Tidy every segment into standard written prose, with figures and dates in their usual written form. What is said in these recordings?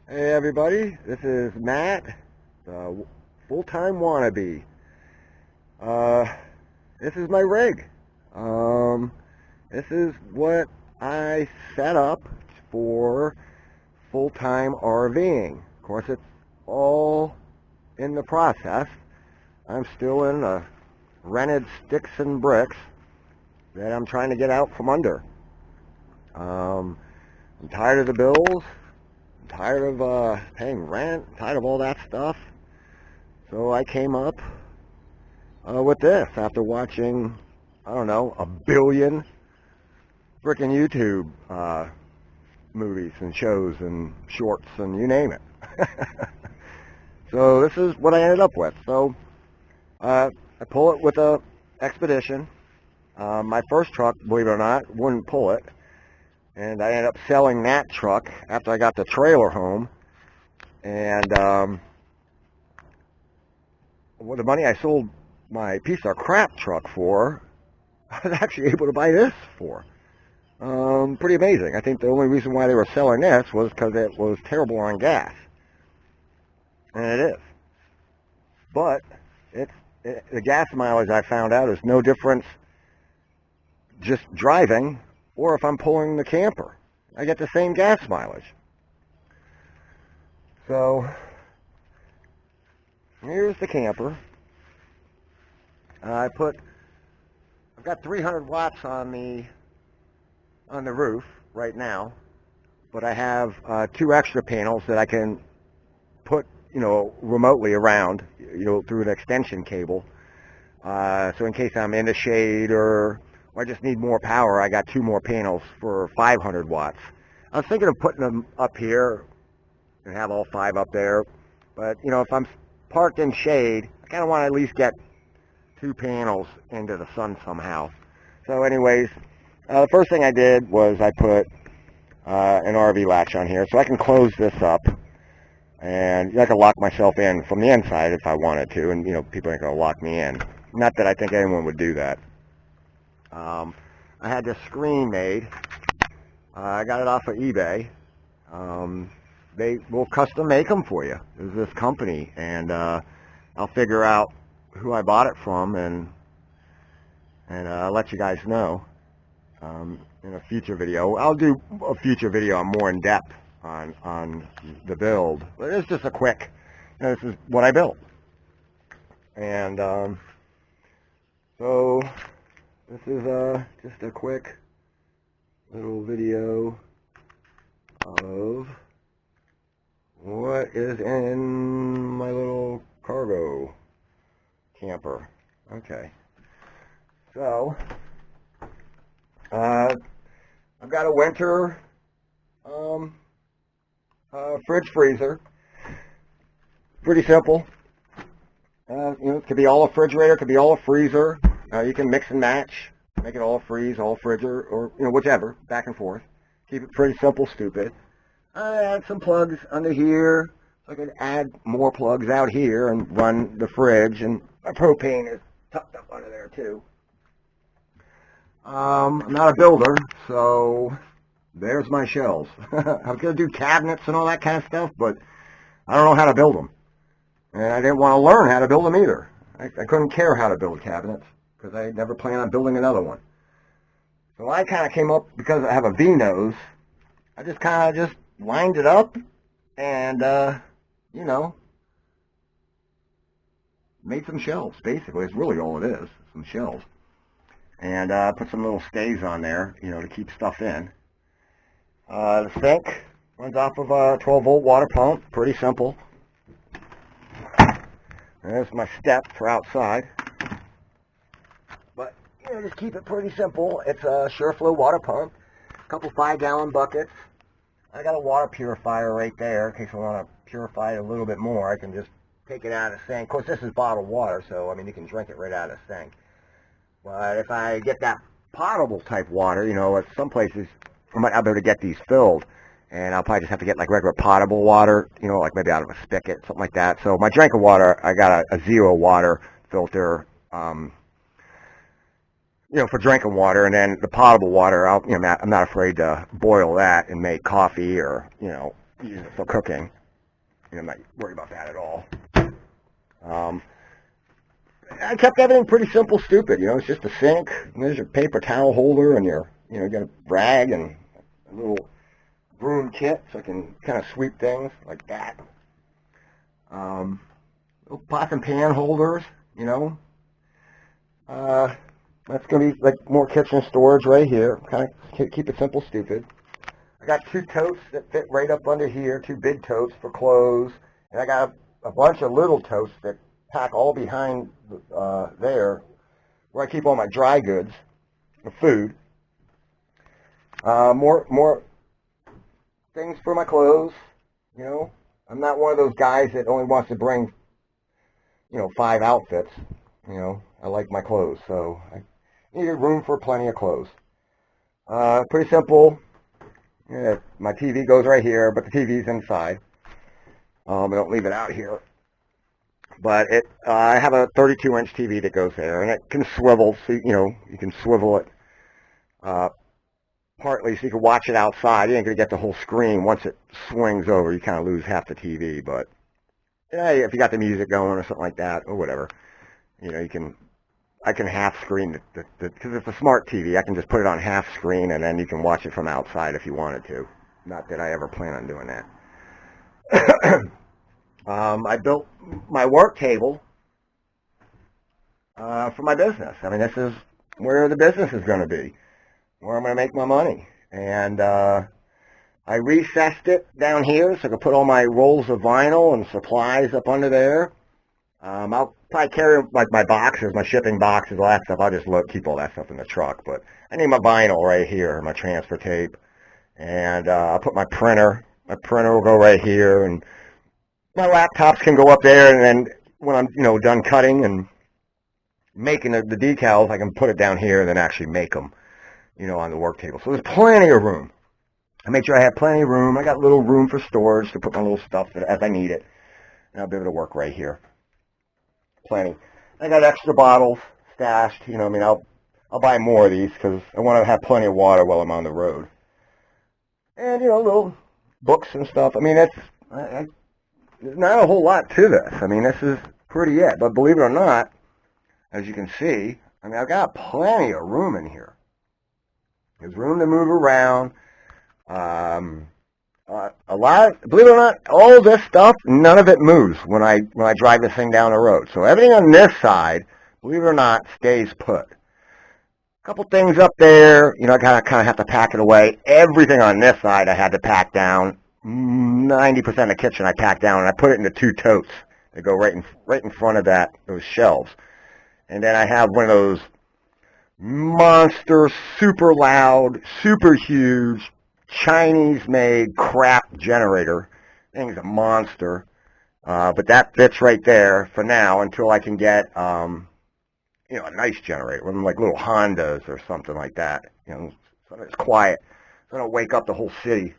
Hey everybody, this is Matt, the full-time wannabe. Uh, this is my rig. Um, this is what I set up for full-time RVing. Of course, it's all in the process. I'm still in the rented sticks and bricks that I'm trying to get out from under. I'm tired of the bills. Tired of paying rent, tired of all that stuff. So I came up with this after watching, I don't know, a billion frickin' YouTube movies and shows and shorts and you name it. So this is what I ended up with. So I pull it with a Expedition. My first truck, believe it or not, wouldn't pull it. And I ended up selling that truck after I got the trailer home. And with the money I sold my piece of crap truck for, I was actually able to buy this for. Pretty amazing. I think the only reason why they were selling this was because it was terrible on gas. And it is. But the gas mileage I found out is no difference just driving or if I'm pulling the camper. I get the same gas mileage. So here's the camper. I've got 300 watts on the roof right now, but I have 2 extra panels that I can put, remotely around, through an extension cable. So in case I'm in the shade or I just need more power, I got 2 more panels for 500 watts. I was thinking of putting them up here and have all 5 up there, but if I'm parked in shade, I kind of want to at least get 2 panels into the sun somehow. So anyways, the first thing I did was I put an RV latch on here so I can close this up, and I can lock myself in from the inside if I wanted to, and people ain't gonna lock me in. Not that I think anyone would do that. I had this screen made. I got it off of eBay. They will custom make them for you. There's this company, and I'll figure out who I bought it from and let you guys know in a future video. I'll do a future video more in depth on the build, but it's just a quick. This is what I built, and so this is just a quick little video of what is in my little cargo camper. Okay, so I've got a winter fridge freezer. Pretty simple. It could be all a refrigerator, it could be all a freezer. You can mix and match, make it all a freeze, all freezer, or whichever, back and forth. Keep it pretty simple, stupid. I add some plugs under here. So I could add more plugs out here and run the fridge, and my propane is tucked up under there too. I'm not a builder, so there's my shelves. I was going to do cabinets and all that kind of stuff, but I don't know how to build them. And I didn't want to learn how to build them either. I couldn't care how to build cabinets because I never planned on building another one. So I kind of came up, because I have a V-nose, I just kind of lined it up and, made some shelves, basically. It's really all it is, some shelves. And put some little stays on there, to keep stuff in. The sink runs off of a 12-volt water pump, pretty simple. And there's my step for outside. But, just keep it pretty simple. It's a SureFlow water pump, a couple 5-gallon buckets. I got a water purifier right there in case I want to purify it a little bit more. I can just take it out of the sink. Of course, this is bottled water, so, you can drink it right out of the sink. But if I get that potable type water, at some places, I might not be able to get these filled. And I'll probably just have to get like regular potable water, like maybe out of a spigot, something like that. So my drinking water, I got a zero water filter, for drinking water. And then the potable water, I'm not afraid to boil that and make coffee or, use it for cooking. I'm not worried about that at all. I kept everything pretty simple, stupid. It's just a sink, and there's your paper towel holder, and you got a rag and a little broom kit, so I can kind of sweep things like that. Little pot and pan holders, That's going to be like more kitchen storage right here. Kind of keep it simple, stupid. I got 2 totes that fit right up under here, 2 big totes for clothes, and I got a bunch of little totes that pack all behind there, where I keep all my dry goods, or food. More things for my clothes. I'm not one of those guys that only wants to bring 5 outfits. I like my clothes, so I needed room for plenty of clothes. Pretty simple. My TV goes right here, but the TV's inside. I don't leave it out here. But I have a 32-inch TV that goes there, and it can swivel, so you can swivel it partly so you can watch it outside. You ain't gonna get the whole screen. Once it swings over, you kind of lose half the TV. But if you got the music going or something like that, or whatever, I can half screen because it's a smart TV. I can just put it on half screen, and then you can watch it from outside if you wanted to. Not that I ever plan on doing that. I built my work table for my business. I mean, this is where the business is going to be, where I'm going to make my money. And I recessed it down here so I can put all my rolls of vinyl and supplies up under there. I'll probably carry like my boxes, my shipping boxes, all that stuff. I'll just keep all that stuff in the truck. But I need my vinyl right here, my transfer tape, and I'll put my printer. My printer will go right here, and my laptops can go up there. And then when I'm done cutting and making the decals, I can put it down here and then actually make them, on the work table. So there's plenty of room. I made sure I had plenty of room. I got a little room for storage to put my little stuff as I need it, and I'll be able to work right here. Plenty. I got extra bottles stashed. I'll buy more of these because I want to have plenty of water while I'm on the road. And little books and stuff. I mean, there's not a whole lot to this. I mean, this is pretty it. But believe it or not, as you can see, I've got plenty of room in here. There's room to move around. Believe it or not, all this stuff, none of it moves when I drive this thing down the road. So everything on this side, believe it or not, stays put. A couple things up there, I kind of have to pack it away. Everything on this side I had to pack down. 90% of the kitchen I packed down, and I put it into 2 totes that go right in front of those shelves. And then I have one of those monster, super loud, super huge, Chinese-made crap generator. Thing's a monster, but that fits right there for now until I can get, a nice generator, one of them like little Hondas or something like that. So it's quiet. So I don't wake up the whole city.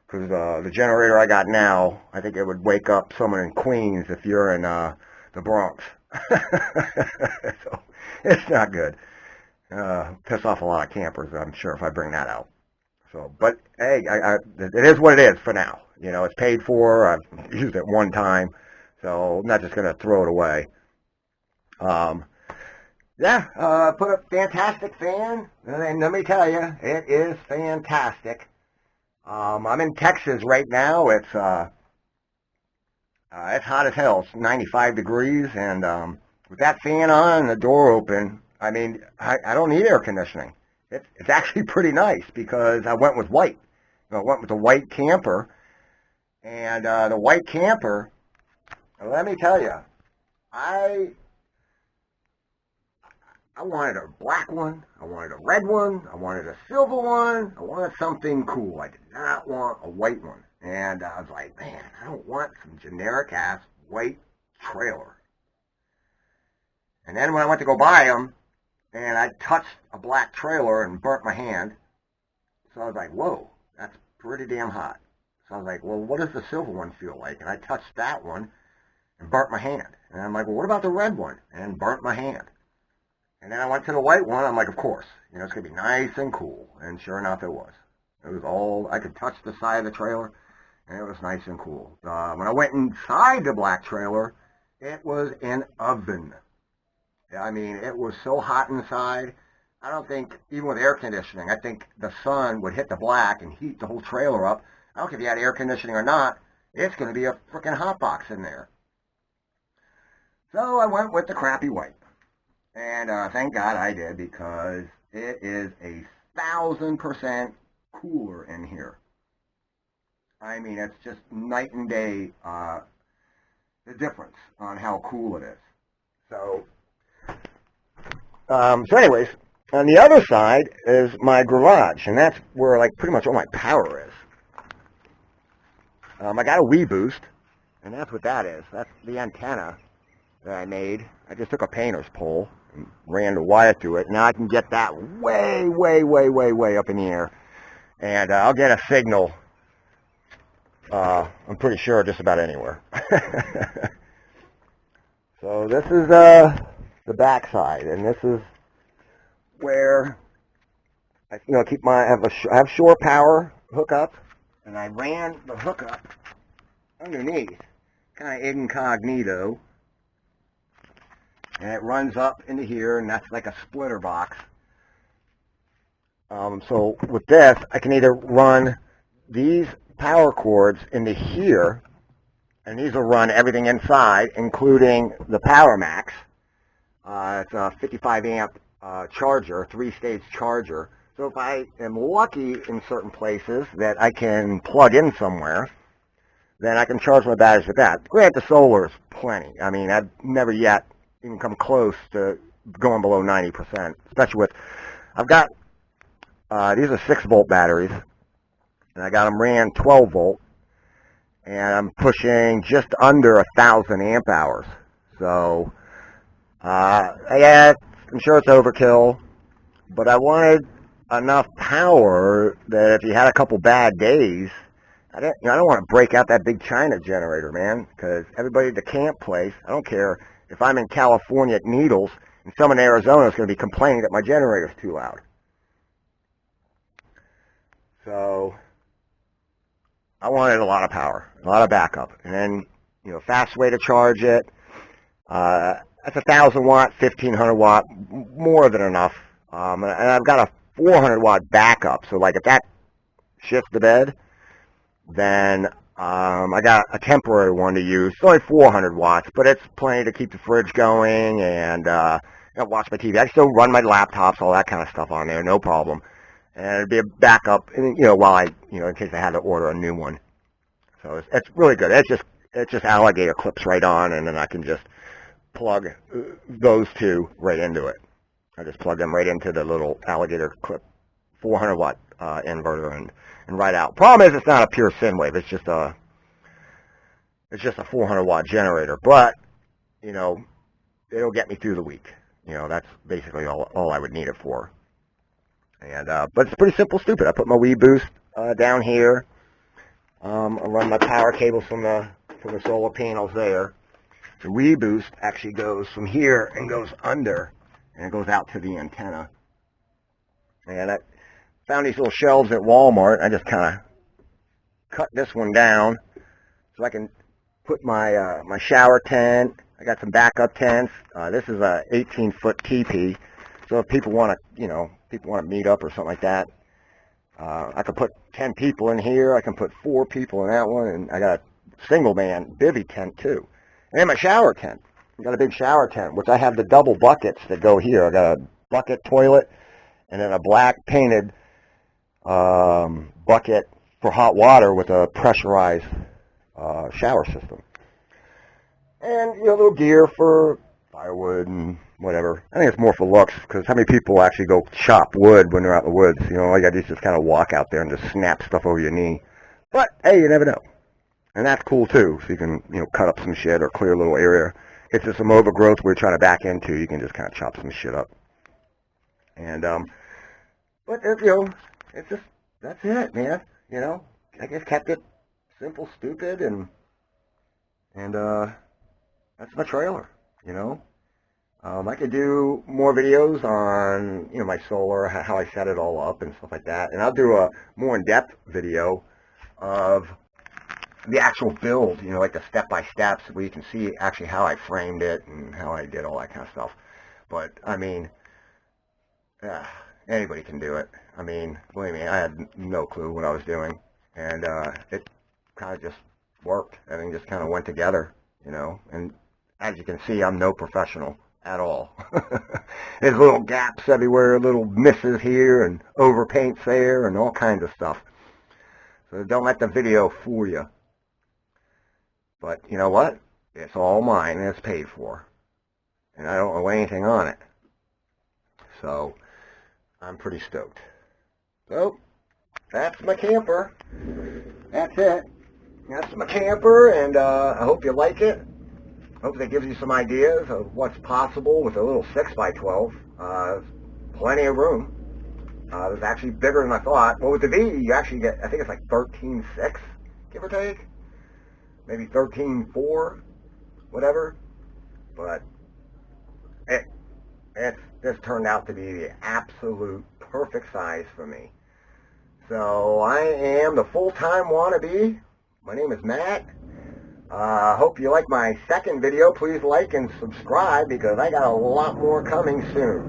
Because the generator I got now, I think it would wake up someone in Queens if you're in the Bronx. So it's not good. Piss off a lot of campers, I'm sure, if I bring that out. So, but hey, it is what it is for now. It's paid for. I've used it one time, so I'm not just going to throw it away. Put a fantastic fan, and let me tell you, it is fantastic. I'm in Texas right now. It's hot as hell. It's 95 degrees, and with that fan on and the door open, I don't need air conditioning. It's actually pretty nice because I went with white. I went with the white camper, and the white camper, let me tell you, I wanted a black one, I wanted a red one, I wanted a silver one, I wanted something cool. I did not want a white one. And I was like, man, I don't want some generic-ass white trailer. And then when I went to go buy them, and I touched a black trailer and burnt my hand, so I was like, whoa, that's pretty damn hot. So I was like, well, what does the silver one feel like? And I touched that one and burnt my hand. And I'm like, well, what about the red one? And burnt my hand. And then I went to the white one. I'm like, of course, it's going to be nice and cool. And sure enough, it was. It was all, I could touch the side of the trailer, and it was nice and cool. When I went inside the black trailer, it was an oven. I mean, it was so hot inside. I don't think, even with air conditioning, I think the sun would hit the black and heat the whole trailer up. I don't care if you had air conditioning or not, it's going to be a freaking hot box in there. So I went with the crappy white. And thank God I did, because it is 1,000% cooler in here. I mean, it's just night and day, the difference on how cool it is. So anyways, on the other side is my garage, and that's where, like, pretty much all my power is. I got a Wii Boost, and that's what that is. That's the antenna that I made. I just took a painter's pole and ran the wire through it. Now I can get that way, way, way, way, way up in the air. And I'll get a signal, I'm pretty sure, just about anywhere. So this is the back side, and this is where I keep my, I have shore power hookup, and I ran the hookup underneath, kind of incognito, and it runs up into here, and that's like a splitter box. So with this, I can either run these power cords into here, and these will run everything inside, including the Power Max. It's a 55 amp charger, 3-stage charger. So if I am lucky in certain places that I can plug in somewhere, then I can charge my batteries with that. Granted, the solar is plenty. I mean, I've never yet even come close to going below 90%, especially with, I've got, these are 6-volt batteries, and I got them ran 12 volt, and I'm pushing just under 1,000 amp hours. So, yeah, I'm sure it's overkill, but I wanted enough power that if you had a couple bad days, I don't want to break out that big China generator, man, because everybody at the camp place, I don't care if I'm in California at Needles, and someone in Arizona is going to be complaining that my generator's too loud. So I wanted a lot of power, a lot of backup, and then, fast way to charge it. That's 1,000 watt, 1,500 watt, more than enough. And I've got a 400 watt backup, so like if that shifts the bed, then I got a temporary one to use. It's only 400 watts, but it's plenty to keep the fridge going and watch my TV. I still run my laptops, all that kind of stuff on there, no problem. And it'd be a backup, while I, in case I had to order a new one. So it's really good. It's just alligator clips right on, and then I can just plug those two right into it. I just plug them right into the little alligator clip 400 watt inverter and right out. Problem is, it's not a pure sine wave. It's just a 400 watt generator, but it'll get me through the week. That's basically all I would need it for. And but it's pretty simple, stupid. I put my Wii Boost down here. I run my power cables from the solar panels there. The Wii Boost actually goes from here and goes under, and it goes out to the antenna. And I found these little shelves at Walmart. I just kind of cut this one down so I can put my my shower tent. I got some backup tents. This is a 18-foot teepee, so if people want to meet up or something like that, I could put 10 people in here. I can put 4 people in that one, and I got a single man bivvy tent too. And then my shower tent. I got a big shower tent, which I have the double buckets that go here. I got a bucket toilet and then a black painted bucket for hot water with a pressurized shower system. And a little gear for firewood and whatever. I think it's more for looks, because how many people actually go chop wood when they're out in the woods? All you gotta do is just kind of walk out there and just snap stuff over your knee. But hey, you never know. And that's cool too. So you can cut up some shit or clear a little area. If there's some overgrowth we're trying to back into, you can just kind of chop some shit up. And but it's just, that's it, man. I just kept it simple, stupid, and that's my trailer. I could do more videos on my solar, how I set it all up and stuff like that, and I'll do a more in-depth video of the actual build, you know, like the step-by-steps, where you can see actually how I framed it and how I did all that kind of stuff. But, I mean, anybody can do it. I mean, believe me, I had no clue what I was doing. And it kind of just worked. Everything just kind of went together, you know. And as you can see, I'm no professional at all. There's little gaps everywhere, little misses here and overpaints there and all kinds of stuff. So don't let the video fool you. But you know what? It's all mine and it's paid for. And I don't owe anything on it. So I'm pretty stoked. So that's my camper. That's it. That's my camper, and I hope you like it. I hope that gives you some ideas of what's possible with a little 6x12. Plenty of room. It was actually bigger than I thought. Well, with the V, you actually get, I think it's like 13.6, give or take. Maybe 13.4, whatever. But this turned out to be the absolute perfect size for me. So I am the full-time wannabe. My name is Matt. Hope you like my second video. Please like and subscribe because I got a lot more coming soon.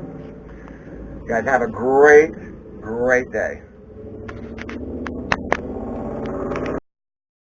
You guys have a great day.